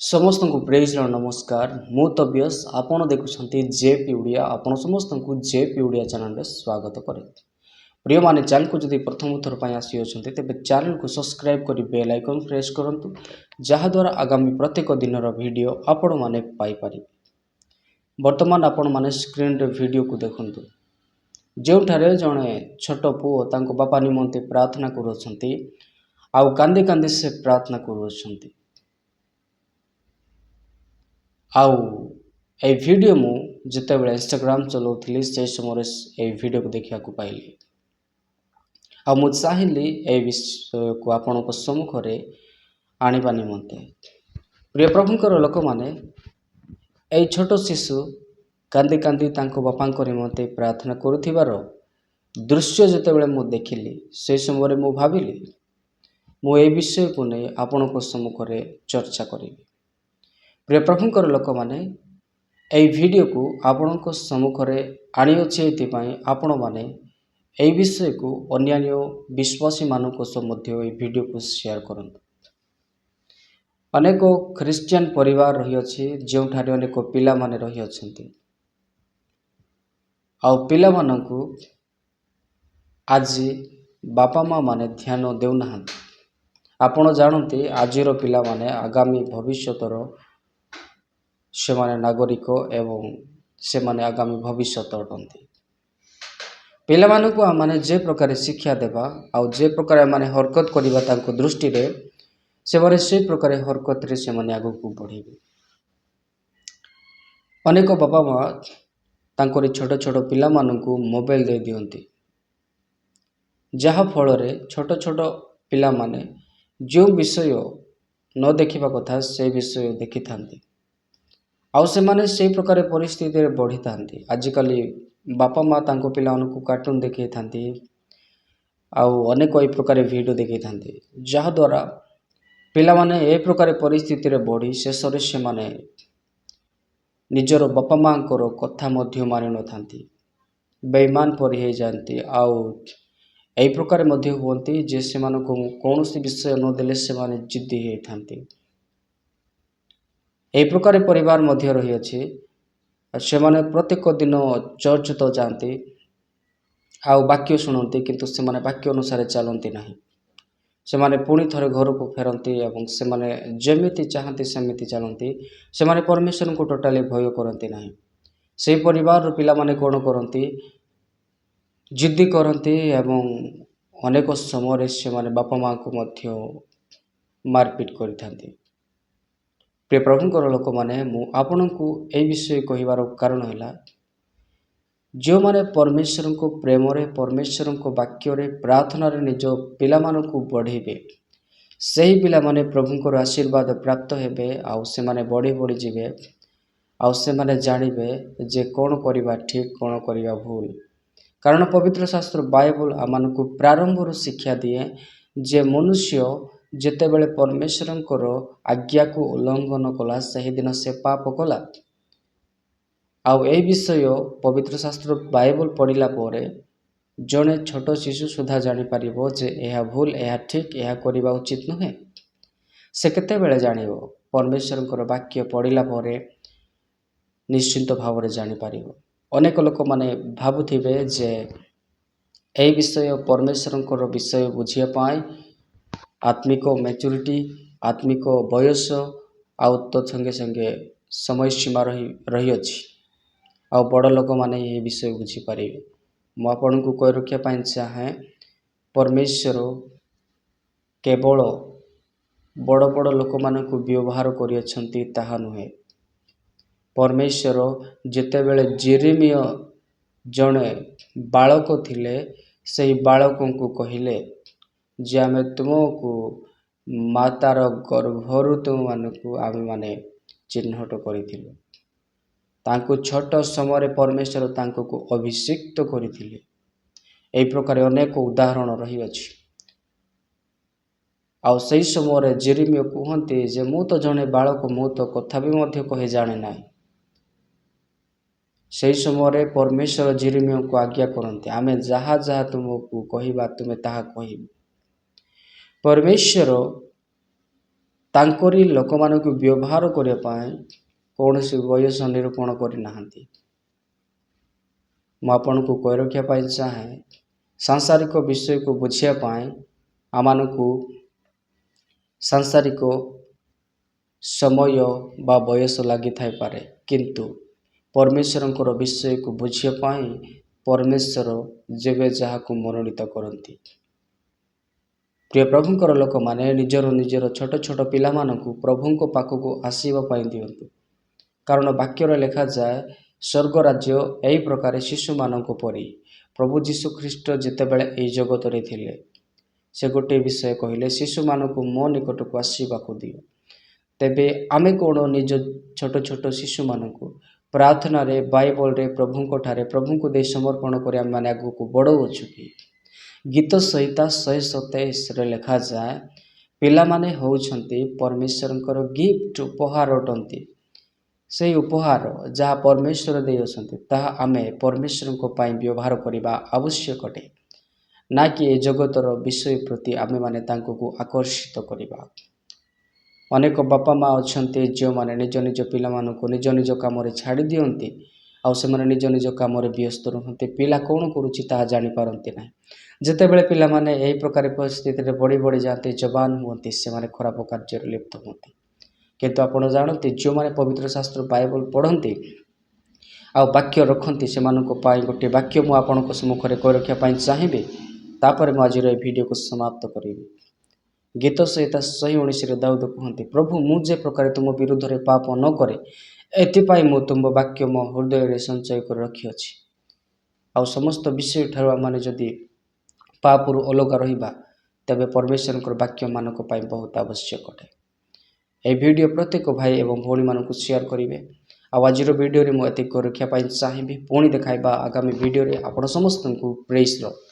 समस्त को प्रेज नमस्कार मु तबियस आपण देखुं जेपी ओडिया आपण समस्त को जेपी ओडिया चैनल में स्वागत करे। प्रिय माने चैनल को जदि प्रथम थर पर आसी होछन्ते तेबे चैनल को सब्सक्राइब करी बेल आइकन प्रेस करंतु जहा द्वारा आगामी प्रत्येक दिन वीडियो आपण माने पाई पारि। वर्तमान आपण माने स्क्रीन रे वीडियो को देखंतु जोठारे जणे छोट पुओ तांको बापा निमंते प्रार्थना करूछन्ती आउ कांदी कांदी से प्रार्थना करूछन्ती। आउ ए वीडियो मु जिते बेले इंस्टाग्राम चलाउथली से समय ए वीडियो को देखा पाइली आ मु चाहिली ए विषय को आपण सम्मुख में आनिबा निमंते। प्रिय प्रभुंकर लोक माने ए छोट शिशु कांदी कांदी तांको बापांको निमंते प्रार्थना करुथिबार दृश्य जिते बेले मु देखिली से समय मु भाबिली मु ए विषय को नहीं आपण सम्मुख में चर्चा करी। प्रिय प्रभुंकर लोक माने एई वीडियो को आपण सम्मुख में आनी अच्छे आपण माने एई विषय को अन्यान्य विश्वासी मानक मध्य एई वीडियो को शेयर करंतु। अनेक ख्रिस्टियन परिवार रही अछि जोठारे अनेक पिला माने रही अछंती आउ पिला मानकु आज बापा माँ माने ध्यान देउना। आपण जानते आजिर पिला माने आगामी भविष्यतर से माने नागरिक एवं से माने आगामी भविष्यत अटंती। पिला मानकु माने जे प्रकार शिक्षा देबा आउ जे प्रकार माने हरकत करिबा तांको दृष्टि रे से माने से प्रकार हरकत रे से माने आगु को बढ़िबे। अनेक बापा माँ तांको छोट छोट पिला मानकु मोबाइल दे दियंती जहा फल रे छोट छोट पिला माने जो विषय न देखिबा कथा से विषय देखि थांती आउ से माने से प्रकार परिस्थिति रे बढ़ी थांती। आजिकल बापा माँ तांको पिला को कार्टून देखै थांती आउ अनेक ए प्रकार वीडियो देखै थांती जहा द्वारा पिला माने ए प्रकार परिस्थिति रे बढ़ी शेष रे से माने निजर बापा माँ को कथा मध्य मानि न थांती बेईमान परि हे जानती आउ ए प्रकार मध्य होती जे से मानको कौनसी विषय न देले से माने जिद्दी हे थांती। ए प्रकार परिवार मध्य रही अछि से माने प्रत्येक दिन चर्च तो जाती आउ वाक्य शुणती किंतु से माने वाक्य अनुसार चलती नहीं। से माने पुणी थरे घर को फेरती एवं से माने जेमिति चाहती सेमिति चलती से माने परमेश्वर को टोटाली भय करती नहीं। से परिवार पिला माने कोन करती जिद्दी करती एवं अनेक समय से माने बापा माँ को मध्य मारपीट करथांती। प्रिय प्रभुंकर लोक माने मु आपण को ए विषय कहिबार कारण है जो माने परमेश्वर को प्रेम रे परमेश्वर को वाक्य रे प्रार्थना रे निज पिला मानकु बढ़ेबे सही पिला माने प्रभुंकर आशीर्वाद प्राप्त हेबे आउ से माने बढ़ी बढ़ी जिवे आउ से माने जानिबे जे कोन करिबा ठीक कोन करिबा भूल। कारण पवित्र शास्त्र बाइबल आमानकु प्रारंभ रो शिक्षा दिए जे मनुष्य जेतेबेले परमेश्वरंकर आज्ञा को उल्लंघन कला सही दिन से पाप कला आउ ए विषय पवित्र शास्त्र बाइबल पढ़िला परे जड़े छोट शिशु सुधा जानी पारिबो जे यह भूल यह ठीक यह करिबा उचित नुहे। से केतेबेले जानिबो परमेश्वरंकर वाक्य पढ़िला परे निश्चिंत भाव रे जानी पारिबो। अनेक लोक माने भाबुथिबे जे ए विषय परमेश्वरंकर विषय बुझिया पाए आत्मिक मैच्योरिटी आत्मिक बयस आउ तो संगे संगे समय सीमा रही अछि आउ बड़ लोक माने ये विषय बुझी पारिबे। मु आपन को कह रखिया पाई चाहे परमेश्वर केवल बड़ बड़ लोक मान को व्यवहार करियछंती ताहा नुहे। परमेश्वर जेतेबेले जेरेमिया जणे बालक थिले सही बालकों को कहिले जे आमे तुमको मातार गर्भरु तुम मानकु आमे माने चिन्हट करिथिलु। तांको छोट समय परमेश्वर तांको को अभिषिक्त करिथिले। एई प्रकार अनेक उदाहरण रही अछि आउ सही समय जेरेमिया कहते जे मु तो जणे बालक मु तो कथा भी मध्य कहे जाने नाही। सही समय परमेश्वर जेरेमिया को आज्ञा करते आमे जहा जहा तुमको कहिबा तुमे ताहा कहिबो। परमेश्वर ତାଙ୍କରି ଲୋକମାନଙ୍କୁ ବ୍ୟବହାର କରିବା ପାଇଁ କୌଣସି ବୟସ ନିରୂପଣ କରିନାହାନ୍ତି। ମୁଁ ଆପଣଙ୍କୁ କହି ରଖିବା ପାଇଁ ଚାହେଁ, ସାଂସାରିକ ବିଷୟକୁ ବୁଝିବା ପାଇଁ ଆମମାନଙ୍କୁ ସାଂସାରିକ ସମୟ ବା ବୟସ ଲାଗିଥାଇପାରେ, କିନ୍ତୁ ପରମେଶ୍ୱରଙ୍କର ବିଷୟକୁ ବୁଝିବା ପାଇଁ ପରମେଶ୍ୱର ଯେବେ ଯାହାକୁ ମନୋନୀତ କରନ୍ତି। ପ୍ରିୟ ପ୍ରଭୁଙ୍କର ଲୋକମାନେ ନିଜର ଛୋଟ ଛୋଟ ପିଲାମାନଙ୍କୁ ପ୍ରଭୁଙ୍କ ପାଖକୁ ଆସିବା ପାଇଁ ଦିଅନ୍ତୁ, କାରଣ ବାକ୍ୟରେ ଲେଖାଯାଏ, ସ୍ୱର୍ଗ ରାଜ୍ୟ ଏହି ପ୍ରକାର ଶିଶୁମାନଙ୍କ ପରି। ପ୍ରଭୁ ଯୀଶୁଖ୍ରୀଷ୍ଟ ଯେତେବେଳେ ଏହି ଜଗତରେ ଥିଲେ, ସେ ଗୋଟିଏ ବିଷୟ କହିଲେ, ଶିଶୁମାନଙ୍କୁ ମୋ ନିକଟକୁ ଆସିବାକୁ ଦିଅ। ତେବେ ଆମେ କ'ଣ ନିଜ ଛୋଟ ଛୋଟ ଶିଶୁମାନଙ୍କୁ ପ୍ରାର୍ଥନାରେ, ବାଇବଲରେ ପ୍ରଭୁଙ୍କଠାରେ ପ୍ରଭୁଙ୍କୁ ଦେଇ ସମର୍ପଣ କରି ଆମେମାନେ ଆଗକୁ ବଢ଼ଉଛୁ କି? ଗୀତ ସଂହିତା 127ରେ ଲେଖାଯାଏ, ପିଲାମାନେ ହେଉଛନ୍ତି ପରମେଶ୍ୱରଙ୍କର ଗିଫ୍ଟ, ଉପହାର ଅଟନ୍ତି। ସେହି ଉପହାର ଯାହା ପରମେଶ୍ୱର ଦେଇଅଛନ୍ତି, ତାହା ଆମେ ପରମେଶ୍ୱରଙ୍କ ପାଇଁ ବ୍ୟବହାର କରିବା ଆବଶ୍ୟକ ଅଟେ, ନା କି ଏ ଜଗତର ବିଷୟ ପ୍ରତି ଆମେମାନେ ତାଙ୍କୁ ଆକର୍ଷିତ କରିବା। ଅନେକ ବାପା ମା ଅଛନ୍ତି ଯେଉଁମାନେ ନିଜ ନିଜ ପିଲାମାନଙ୍କୁ ନିଜ ନିଜ କାମରେ ଛାଡ଼ି ଦିଅନ୍ତି, ଆଉ ସେମାନେ ନିଜ ନିଜ କାମରେ ବ୍ୟସ୍ତ ରୁହନ୍ତି। ପିଲା କ'ଣ କରୁଛି ତାହା ଜାଣିପାରନ୍ତି ନାହିଁ। ଯେତେବେଳେ ପିଲାମାନେ ଏହି ପ୍ରକାର ପରିସ୍ଥିତିରେ ବଢ଼ି ବଢ଼ି ଯାଆନ୍ତି, ଜବାନ ହୁଅନ୍ତି, ସେମାନେ ଖରାପ କାର୍ଯ୍ୟରେ ଲିପ୍ତ ହୁଅନ୍ତି। କିନ୍ତୁ ଆପଣ ଜାଣନ୍ତି, ଯେଉଁମାନେ ପବିତ୍ର ଶାସ୍ତ୍ର ବାଇବଲ ପଢ଼ନ୍ତି ଆଉ ବାକ୍ୟ ରଖନ୍ତି, ସେମାନଙ୍କ ପାଇଁ ଗୋଟିଏ ବାକ୍ୟ ମୁଁ ଆପଣଙ୍କ ସମ୍ମୁଖରେ କହି ରଖିବା ପାଇଁ ଚାହିଁବି, ତାପରେ ମୁଁ ଆଜିର ଏହି ଭିଡ଼ିଓକୁ ସମାପ୍ତ କରିବି। ଗୀତ ସଂହିତା 119ରେ ଦାଉଦ କୁହନ୍ତି, ପ୍ରଭୁ, ମୁଁ ଯେ ପ୍ରକାର ତୁମ ବିରୁଦ୍ଧରେ ପାପ ନ କରେ, ଏଥିପାଇଁ ମୁଁ ତୁମ ବାକ୍ୟ ମୋ ହୃଦୟରେ ସଞ୍ଚୟ କରି ରଖିଅଛି। ଆଉ ସମସ୍ତ ବିଷୟ ଠାରୁ ଆମମାନେ ଯଦି ପାପରୁ ଅଲଗା ରହିବା, ତେବେ ପରମେଶ୍ୱରଙ୍କର ବାକ୍ୟମାନଙ୍କ ପାଇଁ ବହୁତ ଆବଶ୍ୟକ ଅଟେ। ଏହି ଭିଡ଼ିଓ ପ୍ରତ୍ୟେକ ଭାଇ ଏବଂ ଭଉଣୀମାନଙ୍କୁ ସେୟାର କରିବେ। ଆଉ ଆଜିର ଭିଡ଼ିଓରେ ମୁଁ ଏତିକି ରଖିବା ପାଇଁ ଚାହିଁବି। ପୁଣି ଦେଖାଇବା ଆଗାମୀ ଭିଡ଼ିଓରେ। ଆପଣ ସମସ୍ତଙ୍କୁ ପ୍ରେଜ୍ ଦ ଲର୍ଡ।